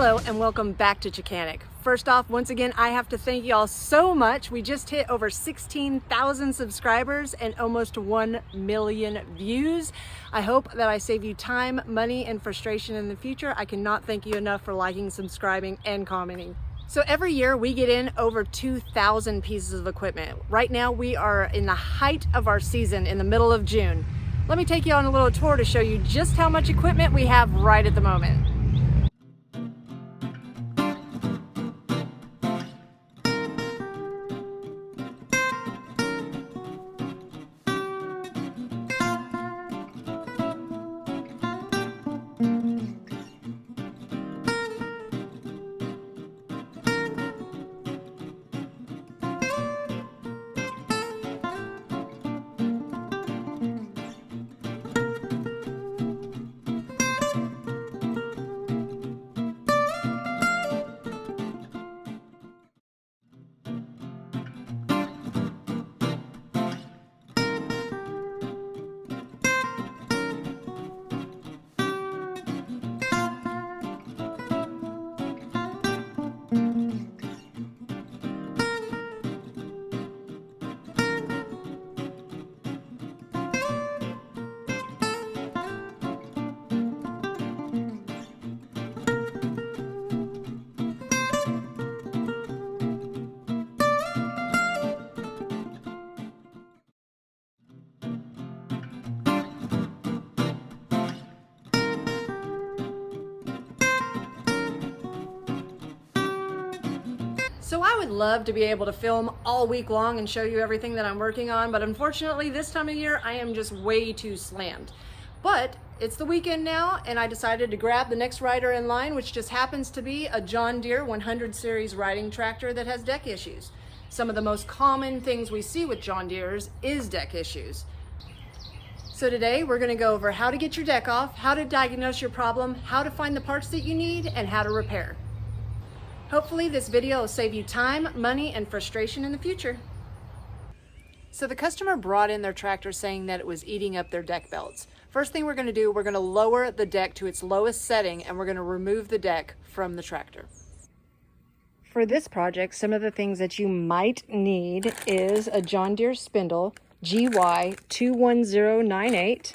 Hello and welcome back to Chickanic. First off, once again, I have to thank y'all so much. We just hit over 16,000 subscribers and almost 1 million views. I hope that I save you time, money, and frustration in the future. I cannot thank you enough for liking, subscribing, and commenting. So every year we get in over 2,000 pieces of equipment. Right now we are in the height of our season in the middle of June. Let me take you on a little tour to show you just how much equipment we have right at the moment. So I would love to be able to film all week long and show you everything that I'm working on, but unfortunately this time of year I am just way too slammed. But it's the weekend now and I decided to grab the next rider in line, which just happens to be a John Deere 100 series riding tractor that has deck issues. Some of the most common things we see with John Deere's is deck issues. So today we're going to go over how to get your deck off, how to diagnose your problem, how to find the parts that you need, and how to repair. Hopefully this video will save you time, money, and frustration in the future. So the customer brought in their tractor saying that it was eating up their deck belts. First thing we're going to do, we're going to lower the deck to its lowest setting and we're going to remove the deck from the tractor. For this project, some of the things that you might need is a John Deere Spindle GY21098,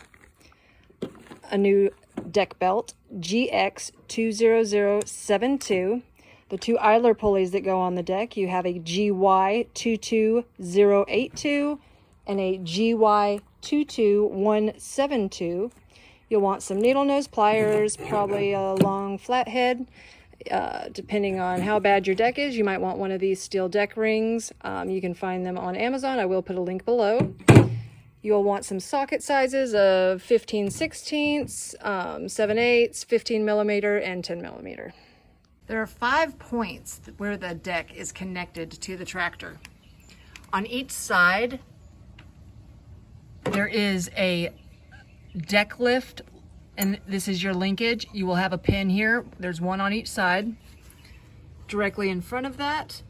a new deck belt GX20072, the two idler pulleys that go on the deck. You have a GY22082 and a GY22172. You'll want some needle nose pliers, probably a long flathead. Depending on how bad your deck is, you might want one of these steel deck rings. You can find them on Amazon. I will put a link below. You'll want some socket sizes of 15/16, 7/8, 15 millimeter, and 10 millimeter. There are 5 points where the deck is connected to the tractor. On each side, there is a deck lift, and this is your linkage. You will have a pin here. There's one on each side. Directly in front of that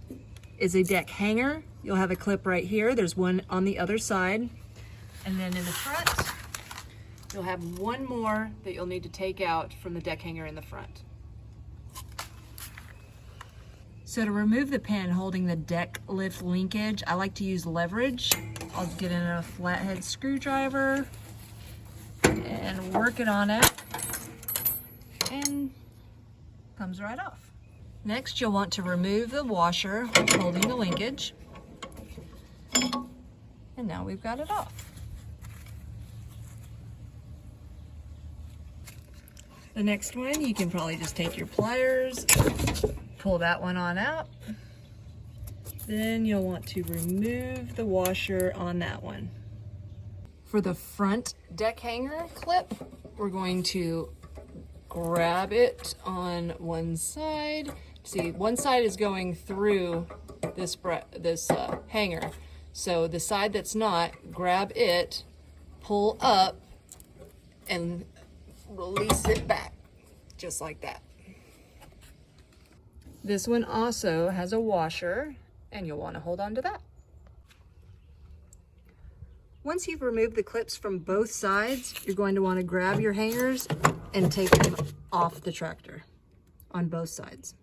is a deck hanger. You'll have a clip right here. There's one on the other side. And then in the front, you'll have one more that you'll need to take out from the deck hanger in the front. So to remove the pin holding the deck lift linkage, I like to use leverage. I'll get in a flathead screwdriver and work it on it, and comes right off. Next, you'll want to remove the washer holding the linkage, and now we've got it off. The next one, you can probably just take your pliers, pull that one on out. Then you'll want to remove the washer on that one. For the front deck hanger clip, we're going to grab it on one side. See, one side is going through this hanger. So the side that's not, grab it, pull up, and release it back, just like that. This one also has a washer, and you'll want to hold on to that. Once you've removed the clips from both sides, you're going to want to grab your hangers and take them off the tractor. on both sides.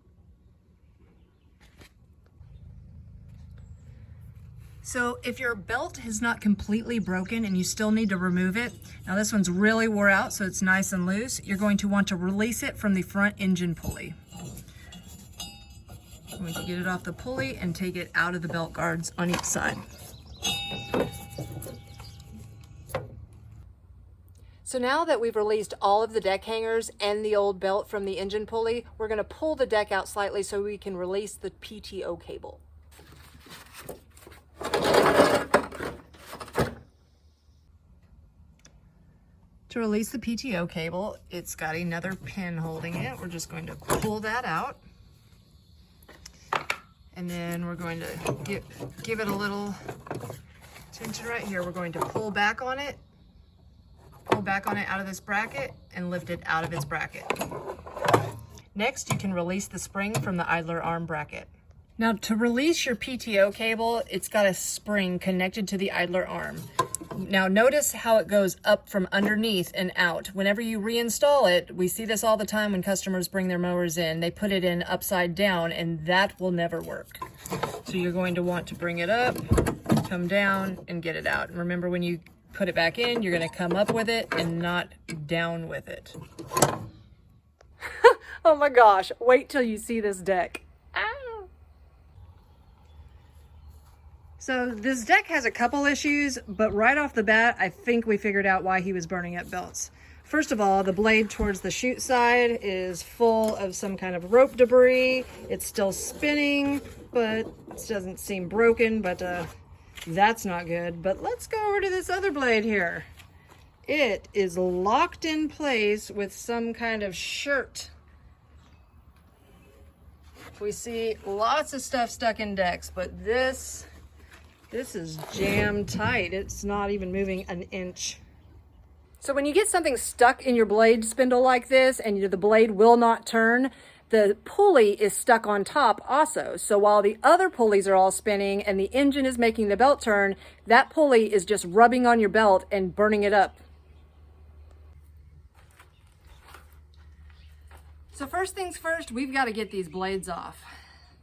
So if your belt is not completely broken and you still need to remove it, now this one's really wore out so it's nice and loose, you're going to want to release it from the front engine pulley. I'm going to get it off the pulley and take it out of the belt guards on each side. So now that we've released all of the deck hangers and the old belt from the engine pulley, we're going to pull the deck out slightly so we can release the PTO cable. To release the PTO cable, it's got another pin holding it. We're just going to pull that out. And then we're going to give it a little tension right here. We're going to pull back on it out of this bracket and lift it out of its bracket. Next, you can release the spring from the idler arm bracket. Now, to release your PTO cable, it's got a spring connected to the idler arm. Now notice how it goes up from underneath and out. Whenever you reinstall it, we see this all the time when customers bring their mowers in. They put it in upside down and that will never work. So you're going to want to bring it up, come down, and get it out. And remember, when you put it back in, you're going to come up with it and not down with it. Oh my gosh, wait till you see this deck. Ow. So this deck has a couple issues, but right off the bat, I think we figured out why he was burning up belts. First of all, the blade towards the chute side is full of some kind of rope debris. It's still spinning, but it doesn't seem broken, but that's not good. But let's go over to this other blade here. It is locked in place with some kind of shirt. We see lots of stuff stuck in decks, but this is jammed tight. It's not even moving an inch. So when you get something stuck in your blade spindle like this and the blade will not turn, the pulley is stuck on top also. So while the other pulleys are all spinning and the engine is making the belt turn, that pulley is just rubbing on your belt and burning it up. So first things first, we've got to get these blades off.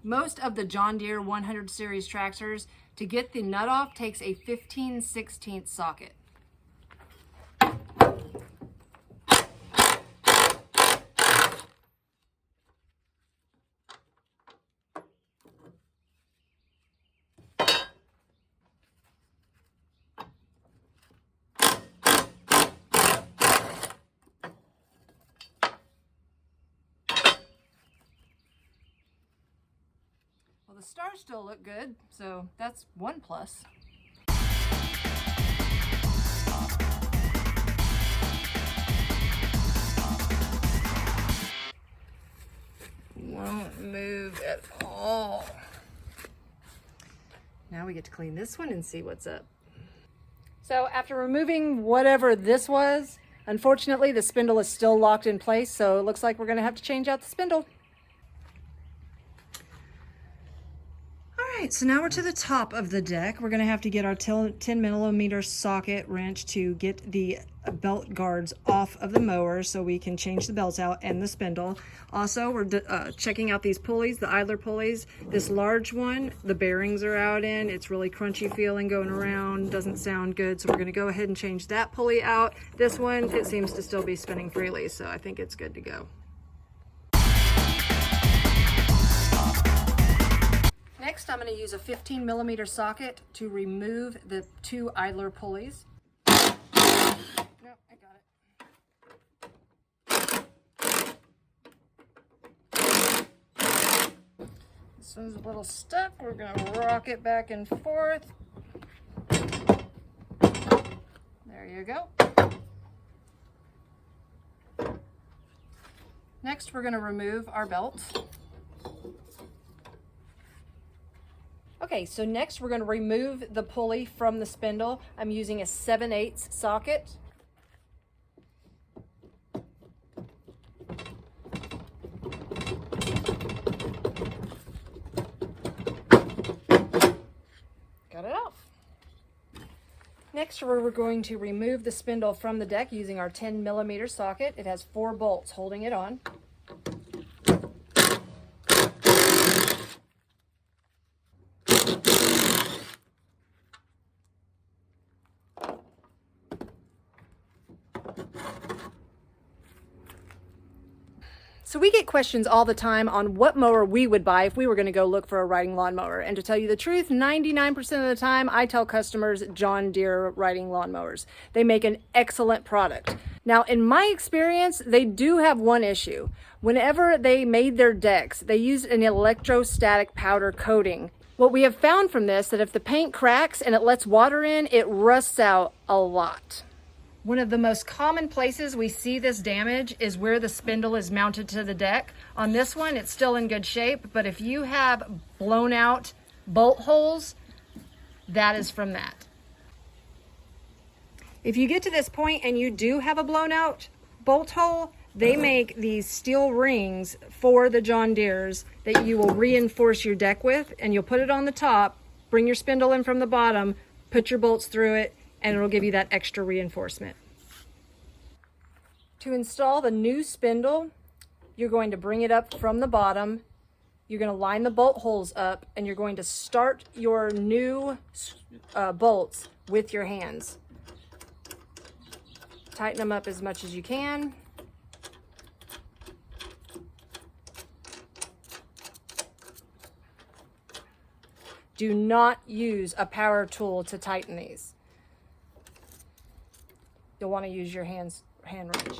Most of the John Deere 100 series tractors, to get the nut off takes a 15/16 socket. Well, the stars still look good, so that's one plus. Won't move at all. Now we get to clean this one and see what's up. So after removing whatever this was, unfortunately the spindle is still locked in place, so it looks like we're going to have to change out the spindle. Alright, so now we're to the top of the deck. We're going to have to get our 10mm socket wrench to get the belt guards off of the mower so we can change the belts out and the spindle. Also, we're checking out these pulleys, the idler pulleys. This large one, the bearings are out in. It's really crunchy feeling going around, doesn't sound good, so we're going to go ahead and change that pulley out. This one, it seems to still be spinning freely, so I think it's good to go. Next, I'm going to use a 15mm socket to remove the two idler pulleys. No, I got it. This one's a little stuck. We're going to rock it back and forth. There you go. Next, we're going to remove our belt. Okay, so next we're going to remove the pulley from the spindle. I'm using a 7/8 socket. Got it off. Next we're going to remove the spindle from the deck using our 10mm socket. It has 4 bolts holding it on. So we get questions all the time on what mower we would buy if we were going to go look for a riding lawnmower. And to tell you the truth, 99% of the time I tell customers John Deere riding lawnmowers. They make an excellent product. Now, in my experience, they do have one issue. Whenever they made their decks, they used an electrostatic powder coating. What we have found from this, that if the paint cracks and it lets water in, it rusts out a lot. One of the most common places we see this damage is where the spindle is mounted to the deck. On this one, it's still in good shape, but if you have blown out bolt holes, that is from that. If you get to this point and you do have a blown out bolt hole, they make these steel rings for the John Deeres that you will reinforce your deck with, and you'll put it on the top, bring your spindle in from the bottom, put your bolts through it, and it'll give you that extra reinforcement. To install the new spindle, you're going to bring it up from the bottom, you're going to line the bolt holes up, and you're going to start your new bolts with your hands. Tighten them up as much as you can. Do not use a power tool to tighten these. You'll want to use your hand wrench.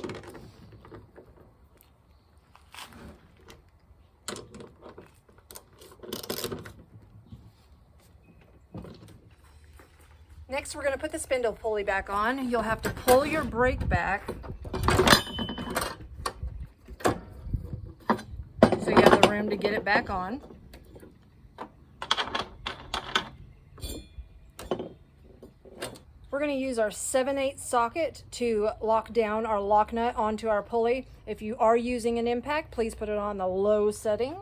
Next, we're going to put the spindle pulley back on. You'll have to pull your brake back so you have the room to get it back on. We're going to use our 7/8 socket to lock down our lock nut onto our pulley. If you are using an impact, please put it on the low setting.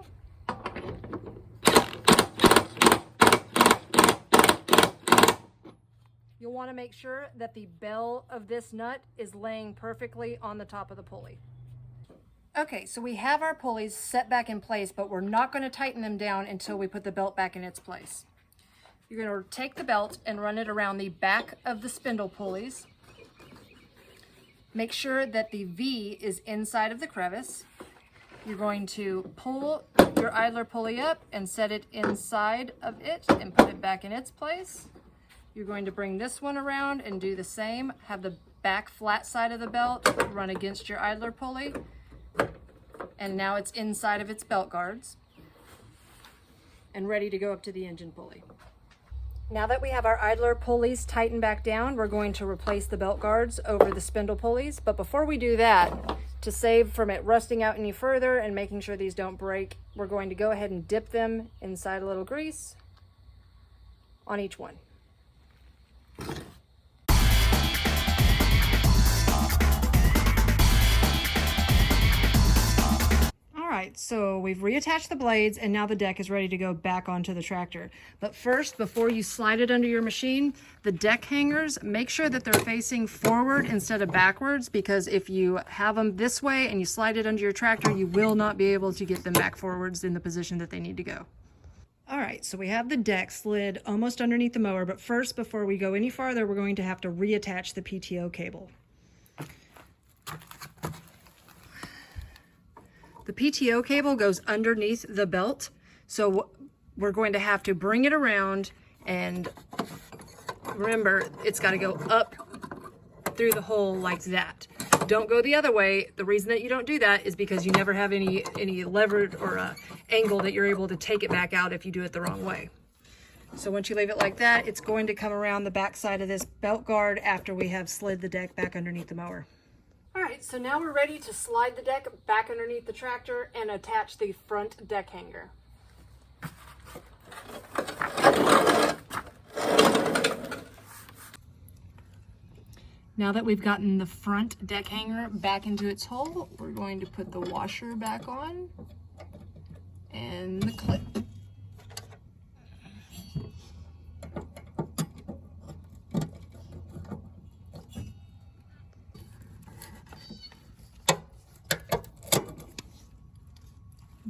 You'll want to make sure that the bell of this nut is laying perfectly on the top of the pulley. Okay, so we have our pulleys set back in place, but we're not going to tighten them down until we put the belt back in its place. You're going to take the belt and run it around the back of the spindle pulleys. Make sure that the V is inside of the crevice. You're going to pull your idler pulley up and set it inside of it and put it back in its place. You're going to bring this one around and do the same. Have the back flat side of the belt run against your idler pulley. And now it's inside of its belt guards and ready to go up to the engine pulley. Now that we have our idler pulleys tightened back down, we're going to replace the belt guards over the spindle pulleys. But before we do that, to save from it rusting out any further and making sure these don't break, we're going to go ahead and dip them inside a little grease on each one. Alright, so we've reattached the blades and now the deck is ready to go back onto the tractor. But first, before you slide it under your machine, the deck hangers, make sure that they're facing forward instead of backwards, because if you have them this way and you slide it under your tractor, you will not be able to get them back forwards in the position that they need to go. Alright, so we have the deck slid almost underneath the mower, but first, before we go any farther, we're going to have to reattach the PTO cable. The PTO cable goes underneath the belt, so we're going to have to bring it around, and remember, it's got to go up through the hole like that. Don't go the other way. The reason that you don't do that is because you never have any lever or angle that you're able to take it back out if you do it the wrong way. So once you leave it like that, it's going to come around the back side of this belt guard after we have slid the deck back underneath the mower. Alright, so now we're ready to slide the deck back underneath the tractor and attach the front deck hanger. Now that we've gotten the front deck hanger back into its hole, we're going to put the washer back on and the clip.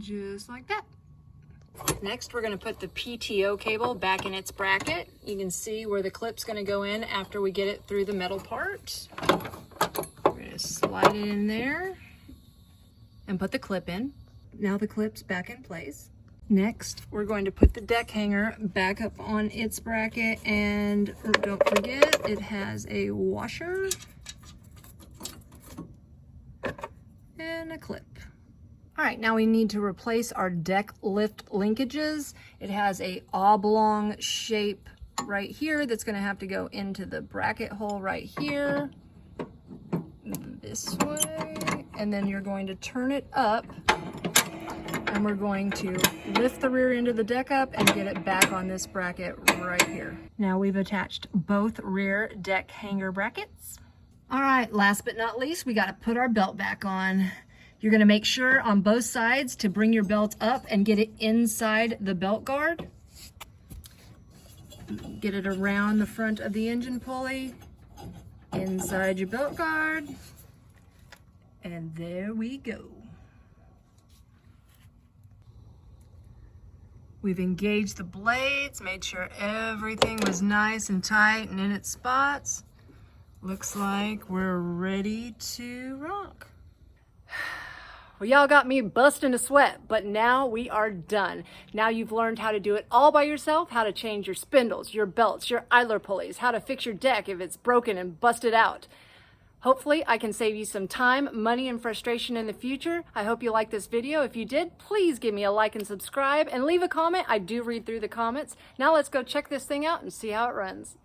Just like that. Next, we're going to put the PTO cable back in its bracket. You can see where the clip's going to go in after we get it through the metal part. We're going to slide it in there and put the clip in. Now the clip's back in place. Next, we're going to put the deck hanger back up on its bracket, and don't forget it has a washer and a clip. All right, now we need to replace our deck lift linkages. It has a oblong shape right here that's gonna have to go into the bracket hole right here, this way, and then you're going to turn it up, and we're going to lift the rear end of the deck up and get it back on this bracket right here. Now we've attached both rear deck hanger brackets. All right, last but not least, we gotta put our belt back on. You're gonna make sure on both sides to bring your belt up and get it inside the belt guard. Get it around the front of the engine pulley, inside your belt guard, and there we go. We've engaged the blades, made sure everything was nice and tight and in its spots. Looks like we're ready to rock. Well, y'all got me busting a sweat, but now we are done. Now you've learned how to do it all by yourself, how to change your spindles, your belts, your idler pulleys, how to fix your deck if it's broken and busted out. Hopefully I can save you some time, money, and frustration in the future. I hope you liked this video. If you did, please give me a like and subscribe and leave a comment. I do read through the comments. Now let's go check this thing out and see how it runs.